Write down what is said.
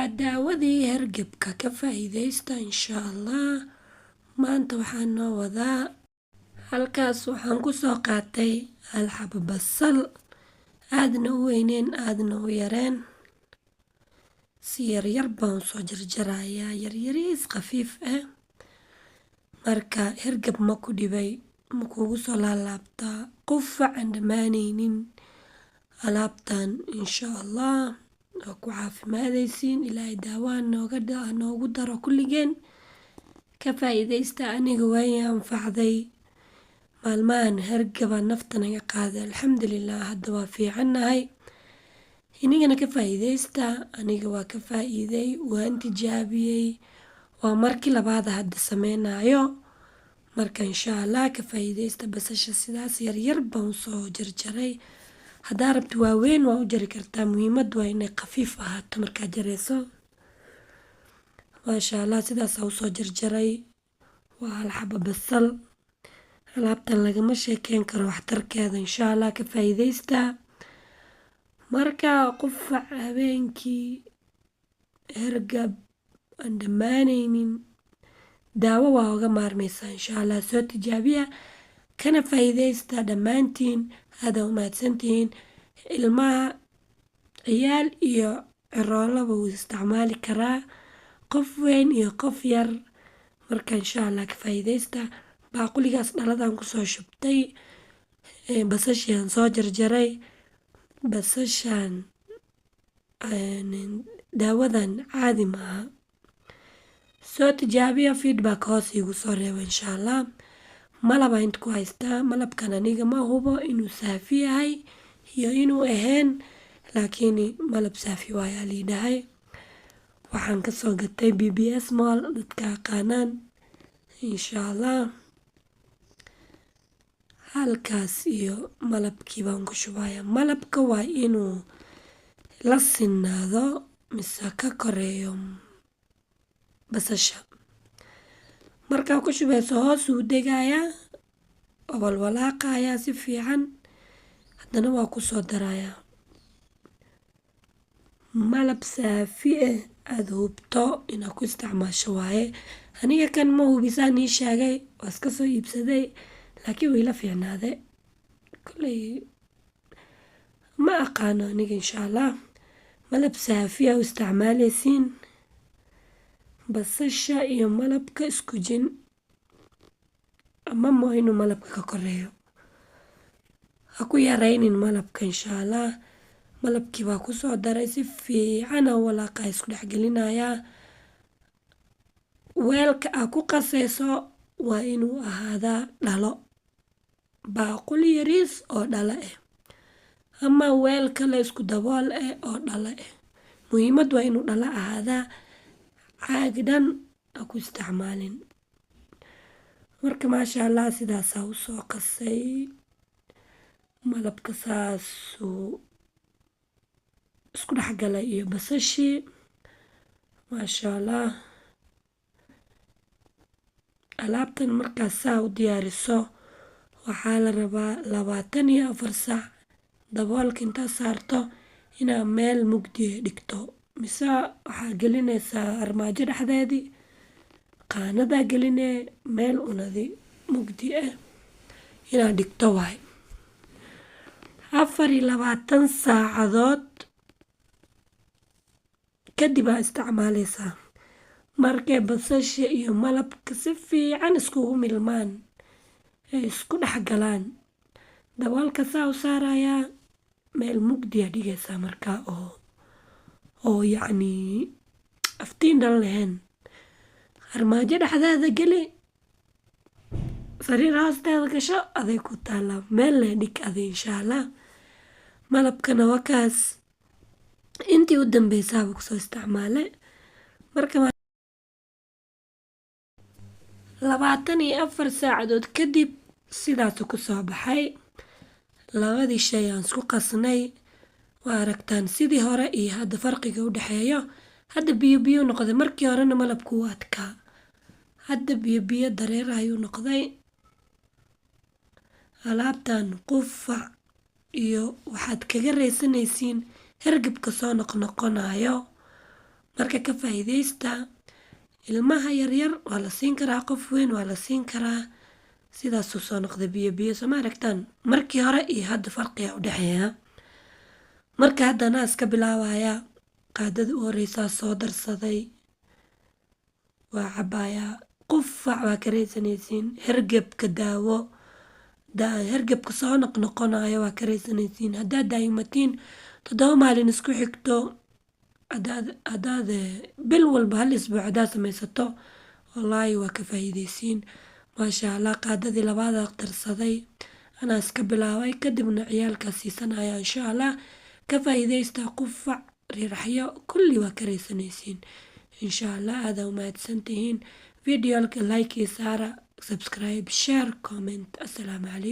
daawadii hargabka ka faa'iidaysta insha Allah. Maanta waxaan noo wadaa halkaas waxaan ku soo qaatay hal xabo basal aadna u weyneen aadna u yareen si yar baan soo jarjarayaa yaryariis khafiif ah. Marka hargab ma ku dhibay ma kugu soo laalaabtaa qufac aan dhammaanaynin alaabtan insha Allah waa ku caafimaadaysiin ilaahay daawaan noogu daro kulligeen ka faa'iidaysta. aniga way anfacday maalmahan hargaba nafta naga qaaday alxamdulillah hadda waa fiicanahay inigana ka faa'iidaysta. aniga waa ka faa'iiday waan tijaabiyey waa markii labaad hadda sameynayo marka insha Allah ka faa'iidaysta. basasha sidaas yar baan soo jarjaray haddaa rabto waaweyn waa u jari kartaa muhiimadu waa inay khafiif ahaato markaa jarayso. maasha Allah sidaas u soo jarjaray waa hal xabo basal alaabtan lagama sheekeyn karo waxtarkeeda insha Allah ka faa'iidaysta. marka qufac habeenkii hargab aan dhammaanaynin daawo waa uga maarmaysaa insha Allah soo tijaabiya kana faa'iidaysta dhammaantiin. هذا وما تسنتين الماء عيال iyo ciroolaba wuu isticmaali karaa qof weyn iyo qof yar marka insha Allah ka faa'iidaysta. baaquligaas dhaladan ku soo shubtay basashan soo jarjaray basashan daawadan caadi maaha soo tijaabiya feedback hoos igu soo reebo insha Allah. malaba inta ku haystaa malabkan aniga ma hubo inuu saafi yahay iyo inuu ahayn laakiin malab saafi waa liidahay. waxaan ka soo gatay BBS mall dadka yaqaanaan insha Allah. halkaas iyo malabkii baan ku shubayaa. malabka waa inuu la sinaado mise ka koreeyo basasha markaa ku shubayso hoos uu degayaa walwalaaqayaa si fiican haddana waa ku soo darayaa malab saafi ah aad hubto inaad ku isticmaasho waaye. aniga kan ma hubisaan ii sheegay waa iska soo iibsaday laakiin way la fiicnaaday kolley ma aqaano aniga insha Allah. malab saafi ah u isticmaalaysiin basasha iyo malabka isku jin ama inuu malabka ka koreeyo ha ku yaraynin malabka insha Allah. malabkii baa ku soo daray si fiican walaaqa isku dhex gelinayaa. weelka aad ku qasayso waa inuu ahaadaa dhalo baaquli yariis oo dhalo ah ama weel kale isku dabool ah oo dhalo ah. muhiimad waa inuu dhalo ahaadaa caagi dhan ha ku isticmaalin. marka maasha Allah sidaasaa u soo qasay malabka saasuu isku dhex galay iyo basashii maasha Allah. alaabtan markaas saa u diyaariso waxaa la rabaa 24 saac daboolka intaa saarto inaad meel mugdi dhigto mise waxaa gelinaysaa armaajo dhexdeedii qaanadaa gelinee meel unadi mugdi ah inaad dhigto waay. 24 saacadood kadib aad isticmaalaysaa markay basasha iyo malabka si fiican iskugu milmaan ay isku dhex galaan daboolka saa u saarayaa meel mugdi aad dhigaysaa markaa oo yacni aftiin dhan lahayn. armaajo dhexdeeda geli sariir hoosteeda gasho aday ku taalaa meel leh dhig aday insha Allah. malabkana waa kaas intii u dambeysaaba kusoo isticmaalay marka 24 saacadood kadib sidaasuu ku soo baxay. labadii shay aan isku qasnay waa aragtaan sidii hore iyo hadda farqiga u dhexeeyo. hadda biyo noqday markii horena malabku waa adkaa hadda biyo dareer ayuu noqday. alaabtan qufac iyo waxaad kaga reysanaysiin hargabka soo noqnoqonayo marka ka faa'iidaysta. Ilmaha yaryar waa la siin karaa, qof weyn waa la siin karaa. Sidaasuu soo noqday biyo biyo, soo ma aragtaan markii hore iyo hadda farqiga u dhexeeya. Marka hadda anaa iska bilaabaya, qaadada u horeysaa soo darsaday, waa cabayaa. Qufac waa ka raysanaysiin, hergebka daawo, hergebka soo noqnoqonayo waa ka raysanaysiin. haddaad daayimatiin 7 maalin isku xigto, haddaad bil walba hal isbuuc haddaad samaysato, wallaahi waa ka faa'iidaysiin. maasha allah. qaadadii labaada darsaday anaa iska bilaabay, kadibna ciyaalkaa siisanaya insha allah. ka faa'iidaysta. qufac, riiraxyo kulli waa ka raysanaysiin insha allah. aadaa u mahadsantihiin. videolka like iyo saara, subscribe, share, comment. assalaamu calaykum.